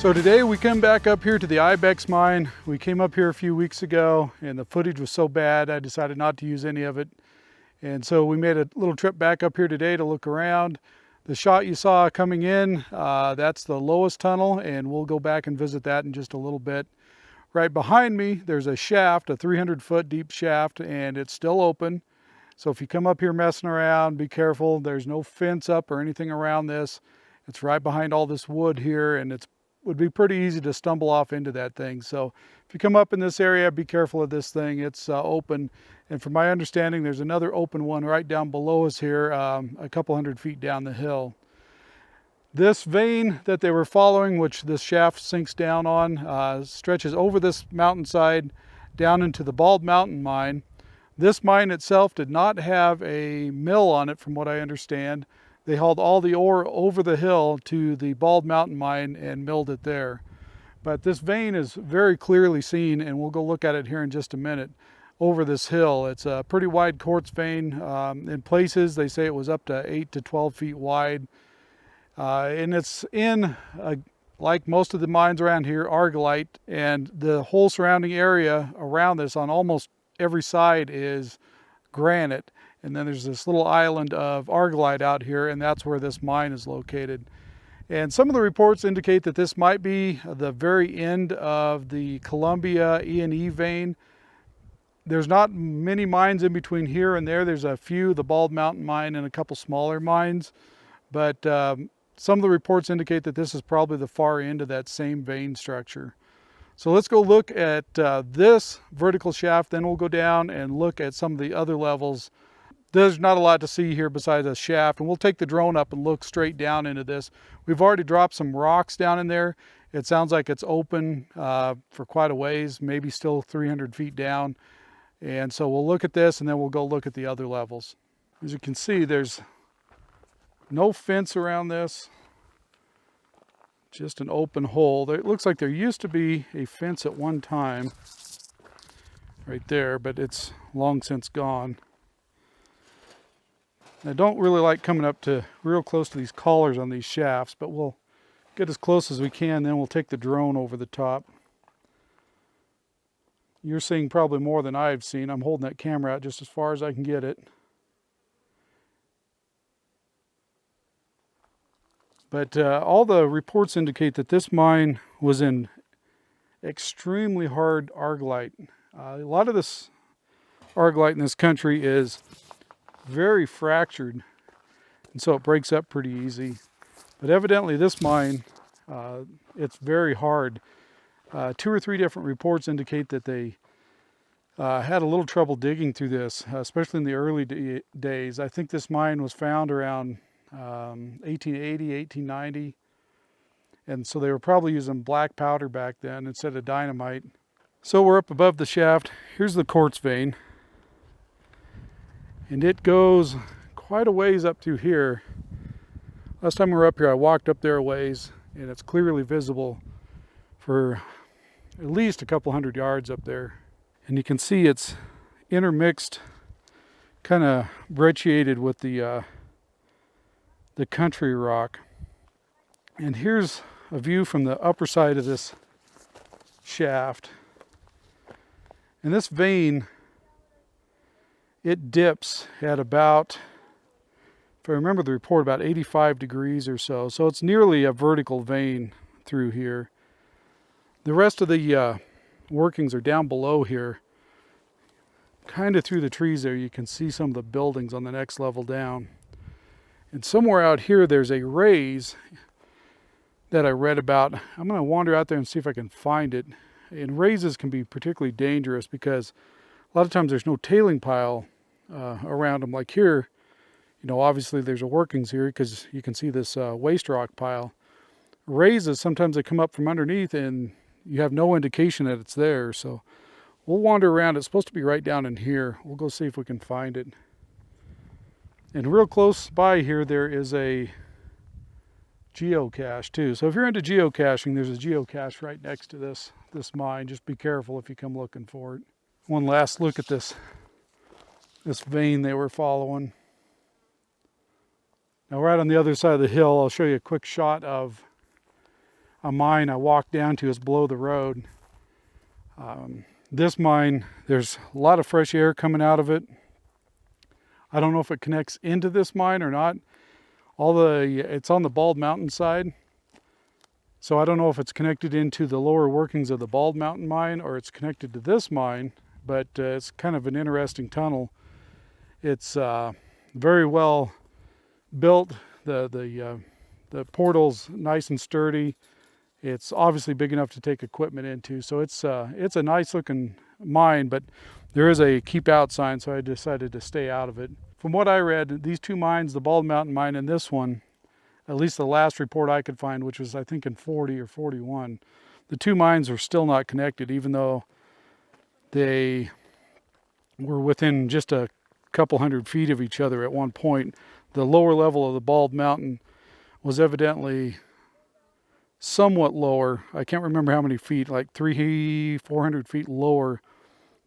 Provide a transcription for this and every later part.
So today we come back up here to the Ibex mine. We came up here a few weeks ago and the footage was so bad I decided not to use any of it. And so we made a little trip back up here today to look around. The shot you saw coming in, that's the lowest tunnel, and we'll go back and visit that in just a little bit. Right behind me, there's a shaft, a 300-foot deep shaft, and it's still open. So if you come up here messing around, be careful. There's no fence up or anything around this. It's right behind all this wood here, and it would be pretty easy to stumble off into that thing. So if you come up in this area, be careful of this thing. It's open. And from my understanding, there's another open one right down below us here, a couple hundred feet down the hill. This vein that they were following, which this shaft sinks down on, stretches over this mountainside down into the Bald Mountain mine. This mine itself did not have a mill on it, from what I understand. They hauled all the ore over the hill to the Bald Mountain mine and milled it there. But this vein is very clearly seen, and we'll go look at it here in just a minute, over this hill. It's a pretty wide quartz vein. In places, they say it was up to 8 to 12 feet wide. And it's in, like most of the mines around here, argillite, and the whole surrounding area around this on almost every side is granite. And then there's this little island of argillite out here, and that's where this mine is located. And some of the reports indicate that this might be the very end of the Columbia E&E vein. There's not many mines in between here and there. There's a few, the Bald Mountain mine and a couple smaller mines. But some of the reports indicate that this is probably the far end of that same vein structure. So let's go look at this vertical shaft, then we'll go down and look at some of the other levels. There's not a lot to see here besides a shaft, and we'll take the drone up and look straight down into this. We've already dropped some rocks down in there. It sounds like it's open for quite a ways, maybe still 300 feet down. And so we'll look at this and then we'll go look at the other levels. As you can see, there's no fence around this, just an open hole. It looks like there used to be a fence at one time right there, but it's long since gone. I don't really like coming up to real close to these collars on these shafts, but we'll get as close as we can, then we'll take the drone over the top. You're seeing probably more than I've seen. I'm holding that camera out just as far as I can get it. But all the reports indicate that this mine was in extremely hard argillite. A lot of this argillite in this country is very fractured, and so it breaks up pretty easy. But evidently this mine, it's very hard. 2 or 3 different reports indicate that they had a little trouble digging through this, especially in the early days. I think this mine was found around 1880, 1890, and so they were probably using black powder back then instead of dynamite. So we're up above the shaft. Here's the quartz vein, and it goes quite a ways up through here. Last time we were up here, I walked up there a ways, and it's clearly visible for at least a couple hundred yards up there. And you can see it's intermixed, kind of brecciated with the country rock. And here's a view from the upper side of this shaft. And this vein, it dips at about, if I remember the report, about 85 degrees or so. So it's nearly a vertical vein through here. The rest of the workings are down below here. Kind of through the trees there, you can see some of the buildings on the next level down. And somewhere out here, there's a raise that I read about. I'm going to wander out there and see if I can find it. And raises can be particularly dangerous because a lot of times there's no tailing pile around them. Like here, you know, obviously there's a workings here because you can see this waste rock pile. Raises, sometimes they come up from underneath and you have no indication that it's there. So we'll wander around. It's supposed to be right down in here. We'll go see if we can find it. And real close by here, there is a geocache too. So if you're into geocaching, there's a geocache right next to this mine. Just be careful if you come looking for it. One last look at this vein they were following. Now right on the other side of the hill, I'll show you a quick shot of, a mine I walked down to is below the road. This mine, there's a lot of fresh air coming out of it. I don't know if it connects into this mine or not. It's on the Bald Mountain side. So I don't know if it's connected into the lower workings of the Bald Mountain mine or it's connected to this mine, but it's kind of an interesting tunnel. It's very well built. The portal's nice and sturdy. It's obviously big enough to take equipment into. So it's a nice looking mine, but there is a keep out sign, so I decided to stay out of it. From what I read, these two mines, the Bald Mountain mine and this one, at least the last report I could find, which was I think in 40 or 41, the two mines are still not connected, even though they were within just a couple hundred feet of each other at one point. The lower level of the Bald Mountain was evidently somewhat lower. I can't remember how many feet, like 400 feet lower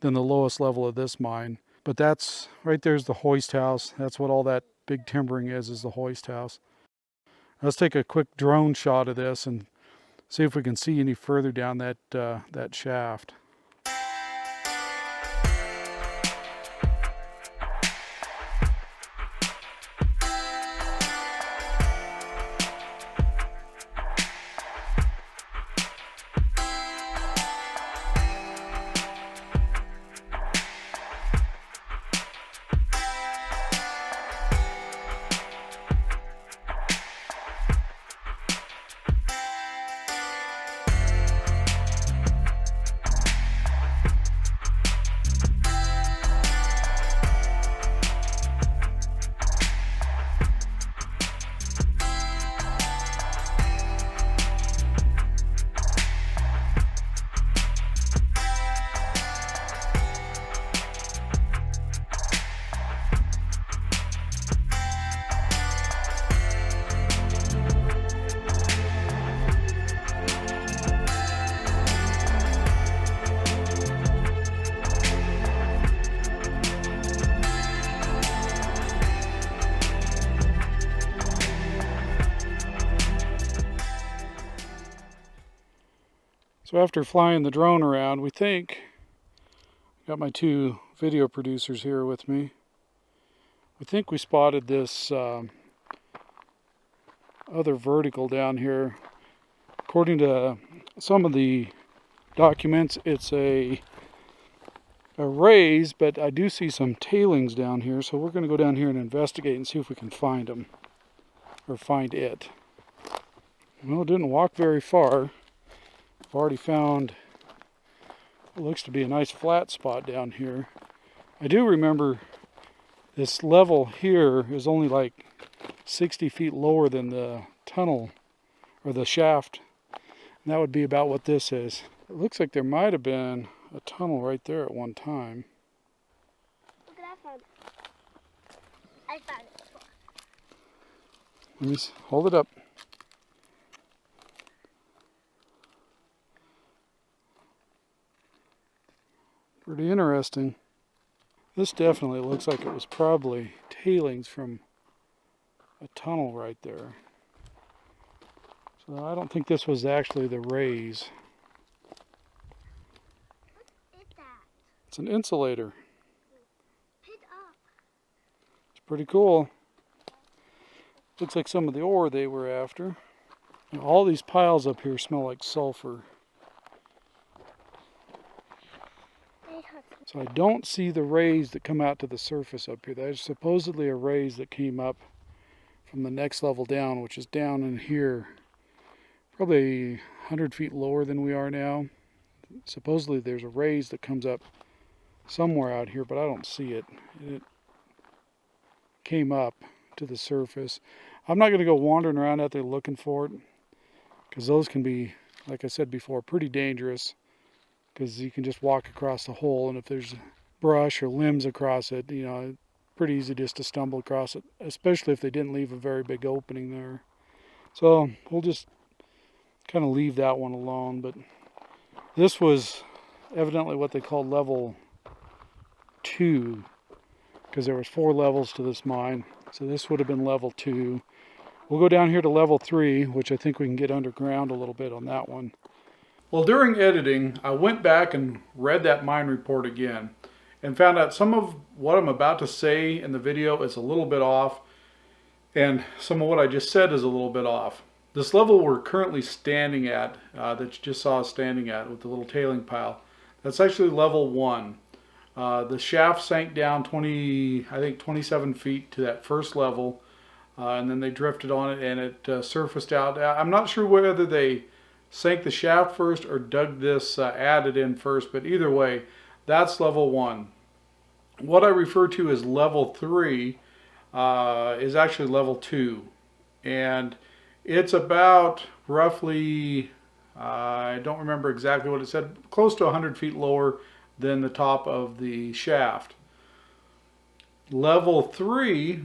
than the lowest level of this mine. But that's, right there's the hoist house. That's what all that big timbering is the hoist house. Let's take a quick drone shot of this and see if we can see any further down that shaft. So after flying the drone around, we think, got my two video producers here with me, we think we spotted this other vertical down here. According to some of the documents, it's a raise, but I do see some tailings down here, so we're going to go down here and investigate and see if we can find them, or find it. Well, it didn't walk very far. I've already found what looks to be a nice flat spot down here. I do remember this level here is only like 60 feet lower than the tunnel or the shaft. And that would be about what this is. It looks like there might have been a tunnel right there at one time. Look at that, I found it. I found it. Let me hold it up. Pretty interesting. This definitely looks like it was probably tailings from a tunnel right there. So I don't think this was actually the raise. What is that? It's an insulator. Pick up. It's pretty cool. Looks like some of the ore they were after. Now, all these piles up here smell like sulfur. So I don't see the rays that come out to the surface up here. There's supposedly a raise that came up from the next level down, which is down in here, probably 100 feet lower than we are now. Supposedly there's a raise that comes up somewhere out here, but I don't see it. It came up to the surface. I'm not going to go wandering around out there looking for it, because those can be, like I said before, pretty dangerous. Because you can just walk across the hole, and if there's brush or limbs across it, you know, pretty easy just to stumble across it, especially if they didn't leave a very big opening there. So we'll just kind of leave that one alone. But this was evidently what they called level 2, because there was 4 levels to this mine. So this would have been level 2. We'll go down here to level 3, which I think we can get underground a little bit on that one. Well, during editing, I went back and read that mine report again and found out some of what I'm about to say in the video is a little bit off, and some of what I just said is a little bit off. This level we're currently standing at, that you just saw us standing at with the little tailing pile, that's actually level 1. The shaft sank down 27 feet to that first level, and then they drifted on it and it surfaced out. I'm not sure whether they sank the shaft first or dug this added in first, but either way, that's level 1. What I refer to as level 3 is actually level 2, and it's about roughly, I don't remember exactly what it said, close to 100 feet lower than the top of the shaft. Level 3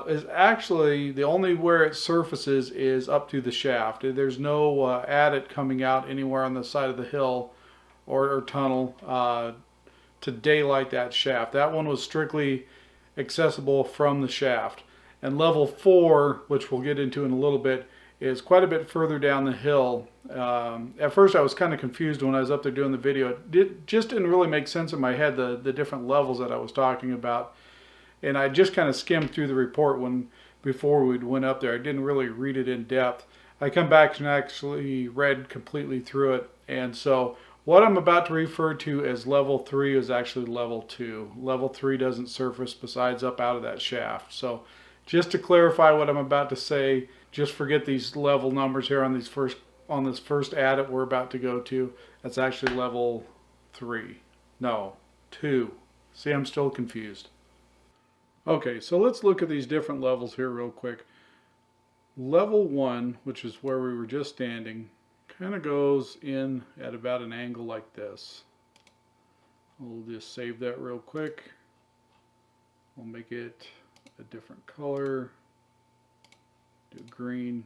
is actually the only where it surfaces is up to the shaft. There's no adit coming out anywhere on the side of the hill or tunnel to daylight that shaft. That one was strictly accessible from the shaft. And level 4, which we'll get into in a little bit, is quite a bit further down the hill. At first I was kind of confused when I was up there doing the video. It just didn't really make sense in my head, the different levels that I was talking about. And I just kind of skimmed through the report before we went up there. I didn't really read it in depth. I come back and actually read completely through it. And so what I'm about to refer to as level 3 is actually level 2. Level 3 doesn't surface besides up out of that shaft. So just to clarify what I'm about to say, just forget these level numbers here on this first adit we're about to go to. That's actually level 3. No, 2. See, I'm still confused. Okay, so let's look at these different levels here real quick. Level 1, which is where we were just standing, kind of goes in at about an angle like this. We'll just save that real quick. We'll make it a different color. Do green.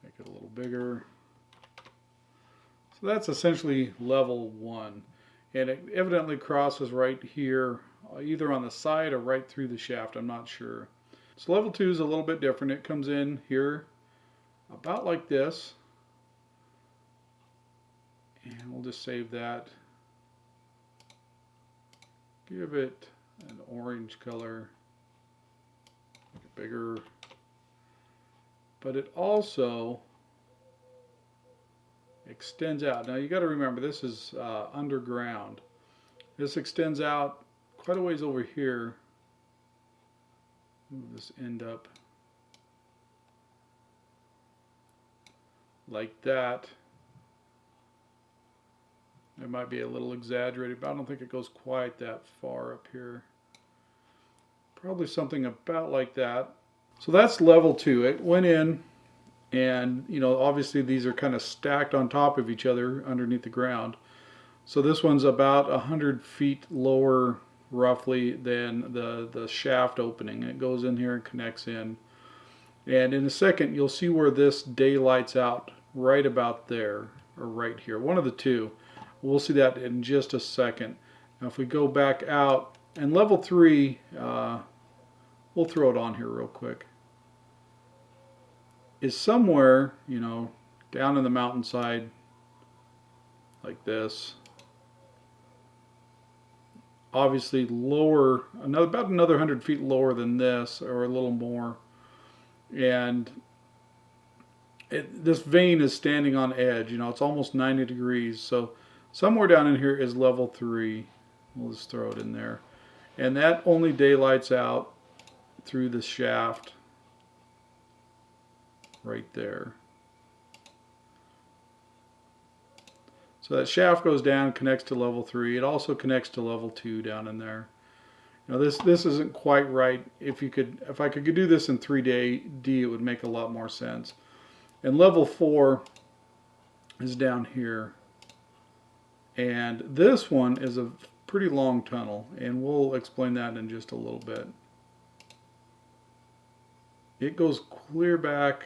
Make it a little bigger. So that's essentially level 1. And it evidently crosses right here, either on the side or right through the shaft, I'm not sure. So level 2 is a little bit different. It comes in here about like this. And we'll just save that. Give it an orange color. Make it bigger. But it also extends out. Now you got to remember, this is underground. This extends out quite a ways over here. Move this end up like that. It might be a little exaggerated, but I don't think it goes quite that far up here. Probably something about like that. So that's level 2. It went in, and you know, obviously these are kind of stacked on top of each other underneath the ground. So this one's about 100 feet lower roughly than the shaft opening. It goes in here and connects in. And in a second you'll see where this daylights out right about there, or right here. One of the two. We'll see that in just a second. Now if we go back out, and level 3, we'll throw it on here real quick, is somewhere, you know, down in the mountainside like this. Obviously lower, about another 100 feet lower than this, or a little more. And this vein is standing on edge, you know, it's almost 90 degrees. So somewhere down in here is level 3. We'll just throw it in there. And that only daylights out through the shaft right there. So that shaft goes down, connects to level 3. It also connects to level 2 down in there. Now this isn't quite right. If I could do this in 3D, it would make a lot more sense. And level 4 is down here. And this one is a pretty long tunnel, and we'll explain that in just a little bit. It goes clear back,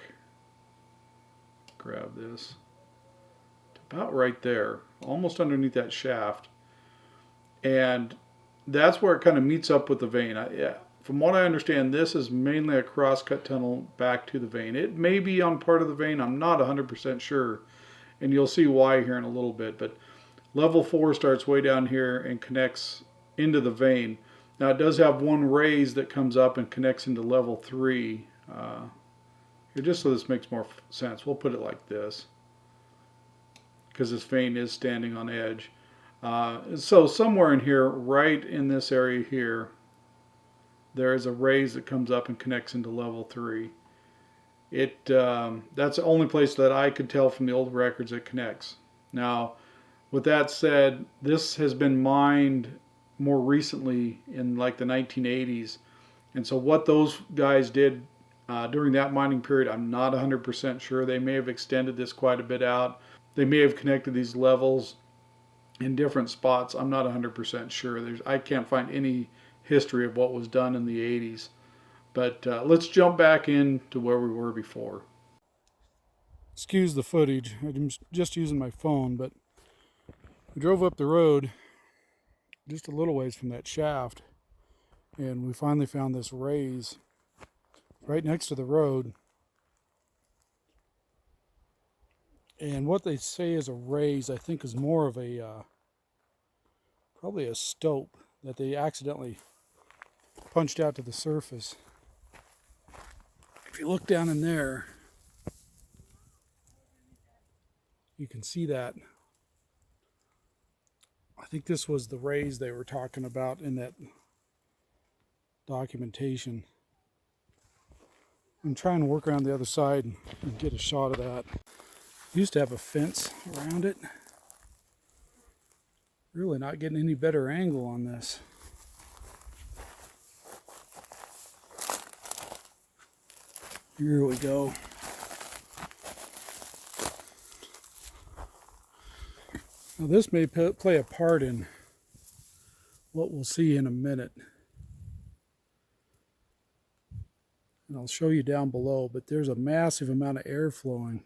grab this, about right there, almost underneath that shaft. And that's where it kind of meets up with the vein. from what I understand, this is mainly a cross-cut tunnel back to the vein. It may be on part of the vein, I'm not 100% sure, and you'll see why here in a little bit, but level 4 starts way down here and connects into the vein. Now it does have one raise that comes up and connects into level 3. Here, just so this makes more sense, we'll put it like this, because this vein is standing on edge. So somewhere in here, right in this area here, there is a raise that comes up and connects into level 3. That's the only place that I could tell from the old records it connects. Now, with that said, this has been mined more recently in like the 1980s, and so what those guys did during that mining period, I'm not 100% sure. They may have extended this quite a bit out. They may have connected these levels in different spots. I'm not 100% sure. I can't find any history of what was done in the 80s. But let's jump back into where we were before. Excuse the footage. I'm just using my phone, but we drove up the road just a little ways from that shaft, and we finally found this raise right next to the road. And what they say is a raise, I think, is more of a probably a stope that they accidentally punched out to the surface. If you look down in there, you can see that. I think this was the raise they were talking about in that documentation. I'm trying to work around the other side and get a shot of that. Used to have a fence around it. Really not getting any better angle on this. Here we go. Now this may play a part in what we'll see in a minute. And I'll show you down below, but there's a massive amount of air flowing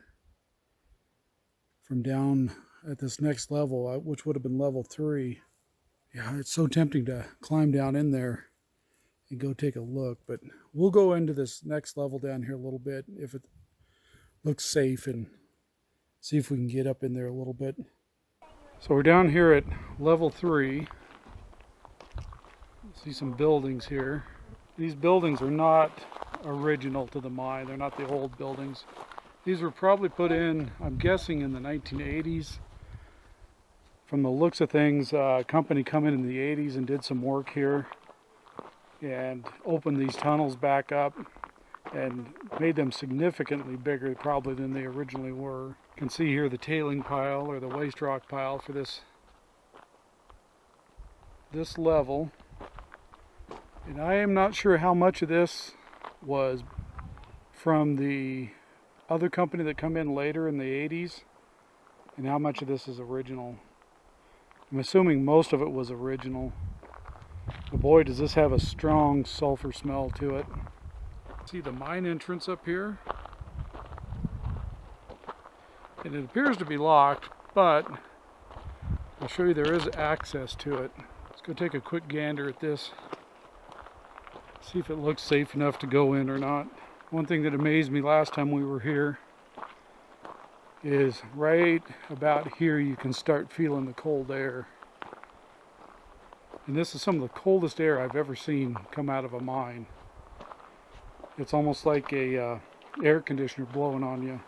from down at this next level, which would have been level 3. Yeah, it's so tempting to climb down in there and go take a look, but we'll go into this next level down here a little bit if it looks safe and see if we can get up in there a little bit. So we're down here at level 3. See some buildings here. These buildings are not original to the mine. They're not the old buildings. These were probably put in, I'm guessing, in the 1980s. From the looks of things, a company come in the 80s and did some work here and opened these tunnels back up and made them significantly bigger probably than they originally were. You can see here the tailing pile or the waste rock pile for this level. And I am not sure how much of this was from the other company that come in later in the 80s and how much of this is original. I'm assuming most of it was original. But boy, does this have a strong sulfur smell to it. See the mine entrance up here? And it appears to be locked, but I'll show you there is access to it. Let's go take a quick gander at this. See if it looks safe enough to go in or not. One thing that amazed me last time we were here is right about here you can start feeling the cold air. And this is some of the coldest air I've ever seen come out of a mine. It's almost like a air conditioner blowing on you.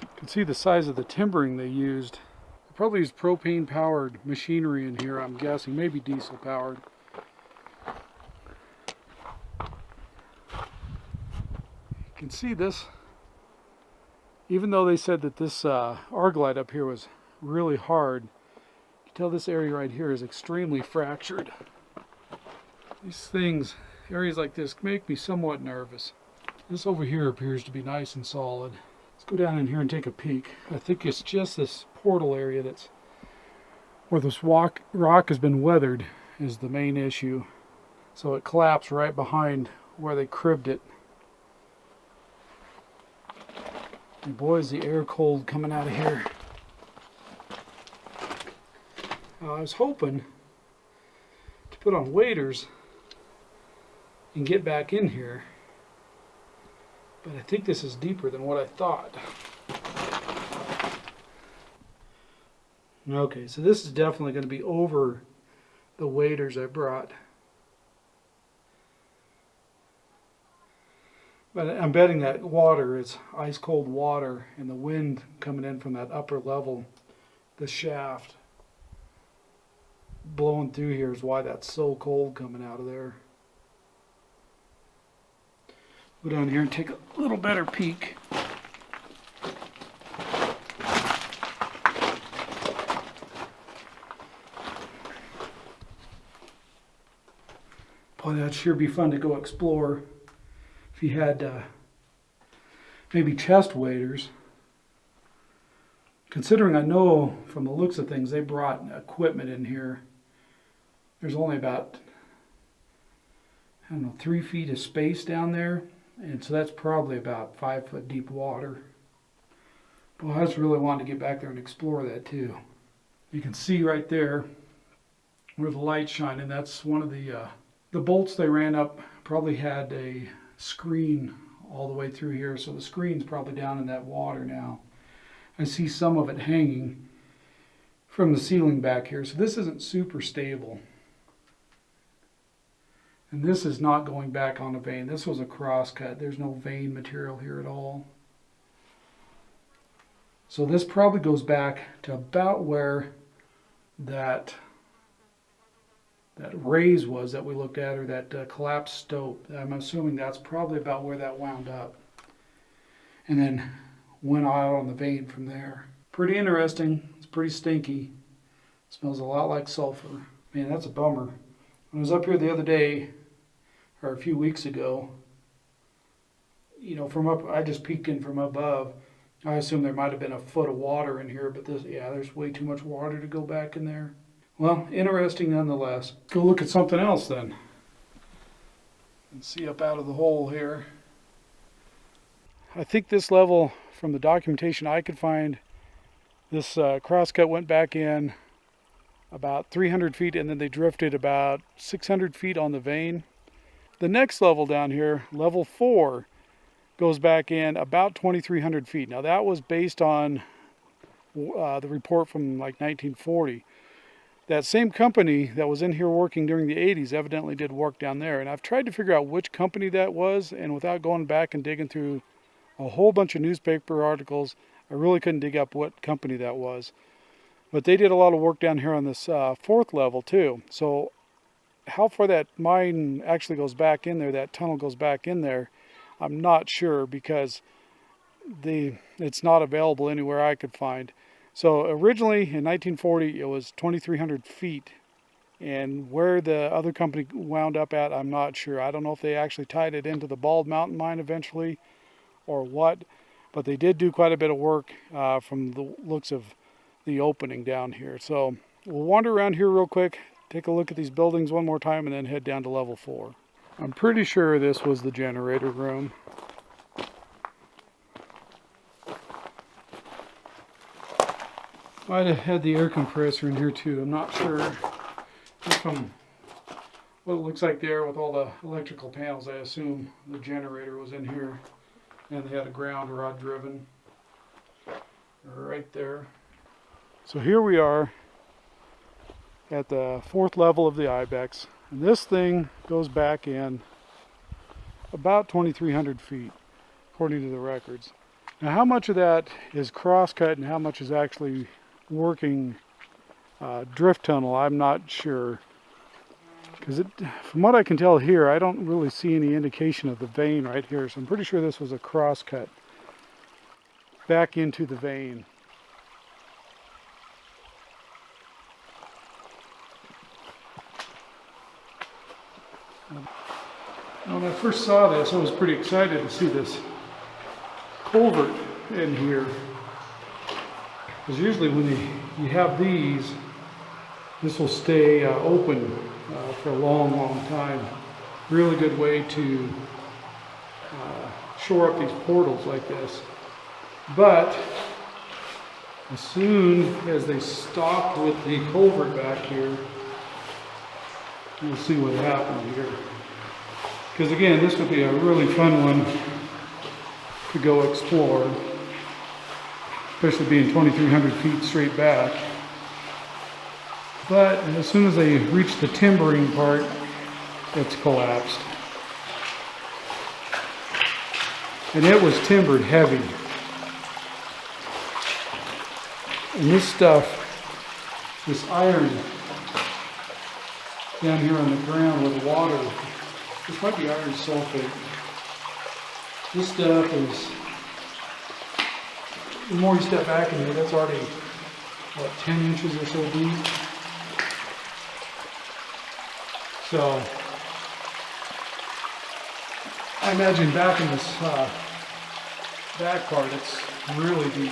You can see the size of the timbering they used. They probably used propane powered machinery in here, I'm guessing, maybe diesel powered. You can see this, even though they said that this argillite up here was really hard, you can tell this area right here is extremely fractured. These things, areas like this, make me somewhat nervous. This over here appears to be nice and solid. Let's go down in here and take a peek. I think it's just this portal area that's where this rock has been weathered is the main issue. So it collapsed right behind where they cribbed it. And boy, is the air cold coming out of here. I was hoping to put on waders and get back in here, but I think this is deeper than what I thought. Okay, so this is definitely going to be over the waders I brought. But I'm betting that water is ice cold water, and the wind coming in from that upper level, the shaft blowing through here is why that's so cold coming out of there. Go down here and take a little better peek. Boy, that'd sure be fun to go explore if you had maybe chest waders. Considering I know from the looks of things they brought equipment in here. There's only about, I don't know, 3 feet of space down there, and so that's probably about 5 foot deep water. Well, I just really wanted to get back there and explore that too. You can see right there where the light's shining. That's one of the bolts they ran up. Probably had a screen all the way through here, so the screen's probably down in that water now. I see some of it hanging from the ceiling back here, so this isn't super stable. And this is not going back on a vein. This was a cross cut. There's no vein material here at all. So this probably goes back to about where that raise was that we looked at, or that collapsed stope. I'm assuming that's probably about where that wound up. And then went out on the vein from there. Pretty interesting. It's pretty stinky. It smells a lot like sulfur. Man, that's a bummer. When I was up here the other day, or a few weeks ago, you know, from up, I just peeked in from above. I assume there might have been a foot of water in here, but this, yeah, there's way too much water to go back in there. Well, interesting nonetheless. Go look at something else then. And see up out of the hole here. I think this level, from the documentation I could find, this crosscut went back in about 300 feet, and then they drifted about 600 feet on the vein. The next level down here, level 4, goes back in about 2,300 feet. Now that was based on the report from like 1940. That same company that was in here working during the 80s evidently did work down there. And I've tried to figure out which company that was, and without going back and digging through a whole bunch of newspaper articles, I really couldn't dig up what company that was. But they did a lot of work down here on this 4th level too. So how far that mine actually goes back in there, that tunnel goes back in there, I'm not sure, because it's not available anywhere I could find. So originally in 1940 it was 2,300 feet, and where the other company wound up at, I'm not sure. I don't know if they actually tied it into the Bald Mountain mine eventually or what, but they did do quite a bit of work from the looks of the opening down here. So we'll wander around here real quick, take a look at these buildings one more time, and then head down to level 4. I'm pretty sure this was the generator room. Might have had the air compressor in here too, I'm not sure. Just from what it looks like there with all the electrical panels, I assume the generator was in here. And they had a ground rod driven right there. So here we are at the 4th level of the Ibex. And this thing goes back in about 2,300 feet, according to the records. Now how much of that is cross-cut and how much is actually working drift tunnel, I'm not sure. Because from what I can tell here, I don't really see any indication of the vein right here. So I'm pretty sure this was a cross-cut back into the vein. When I first saw this, I was pretty excited to see this culvert in here. Because usually when you have these, this will stay open for a long, long time. Really good way to shore up these portals like this. But as soon as they stopped with the culvert back here, we'll see what happened here. Because again, this would be a really fun one to go explore, especially being 2,300 feet straight back. But as soon as they reach the timbering part, it's collapsed. And it was timbered heavy. And this stuff, this iron down here on the ground with water, this might be iron sulfate. This stuff is, the more you step back in here, that's already, what, 10 inches or so deep. So, I imagine back in this back part, it's really deep.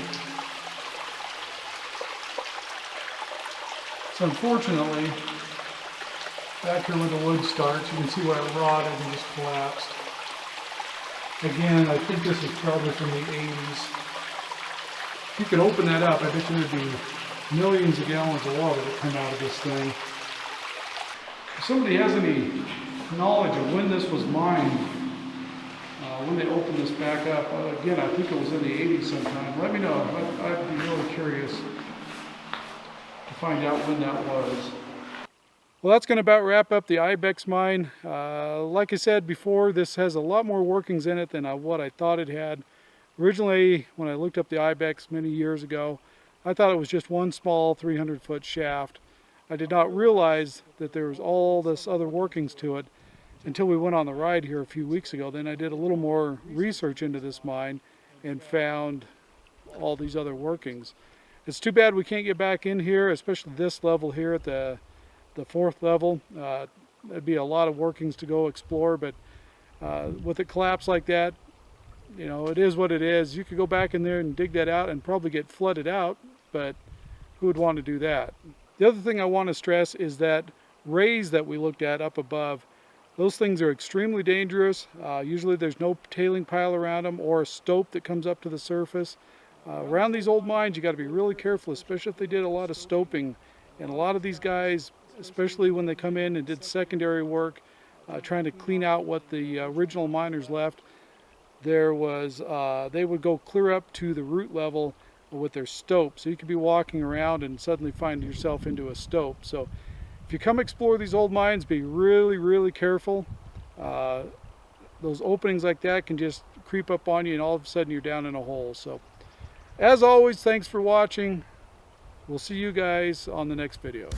So unfortunately, back here where the wood starts, you can see where it rotted and just collapsed. Again, I think this is probably from the 80s. If you could open that up, I bet you there'd be millions of gallons of water that come out of this thing. If somebody has any knowledge of when this was mined, when they opened this back up, again, I think it was in the 80s sometime. Let me know. I'd be really curious to find out when that was. Well, that's going to about wrap up the Ibex mine. Like I said before, this has a lot more workings in it than what I thought it had. Originally, when I looked up the Ibex many years ago, I thought it was just one small 300-foot shaft. I did not realize that there was all this other workings to it until we went on the ride here a few weeks ago. Then I did a little more research into this mine and found all these other workings. It's too bad we can't get back in here, especially this level here at the fourth level. There'd be a lot of workings to go explore, but with it collapsed like that, you know, it is what it is. You could go back in there and dig that out and probably get flooded out, but who would want to do that? The other thing I want to stress is that rays that we looked at up above, those things are extremely dangerous. Usually there's no tailing pile around them or a stope that comes up to the surface. Around these old mines, you got to be really careful, especially if they did a lot of stoping. And a lot of these guys, especially when they come in and did secondary work, trying to clean out what the original miners left, there was they would go clear up to the root level with their stope. So you could be walking around and suddenly find yourself into a stope. So if you come explore these old mines, be really, really careful. Those openings like that can just creep up on you and all of a sudden you're down in a hole. So as always, thanks for watching. We'll see you guys on the next video.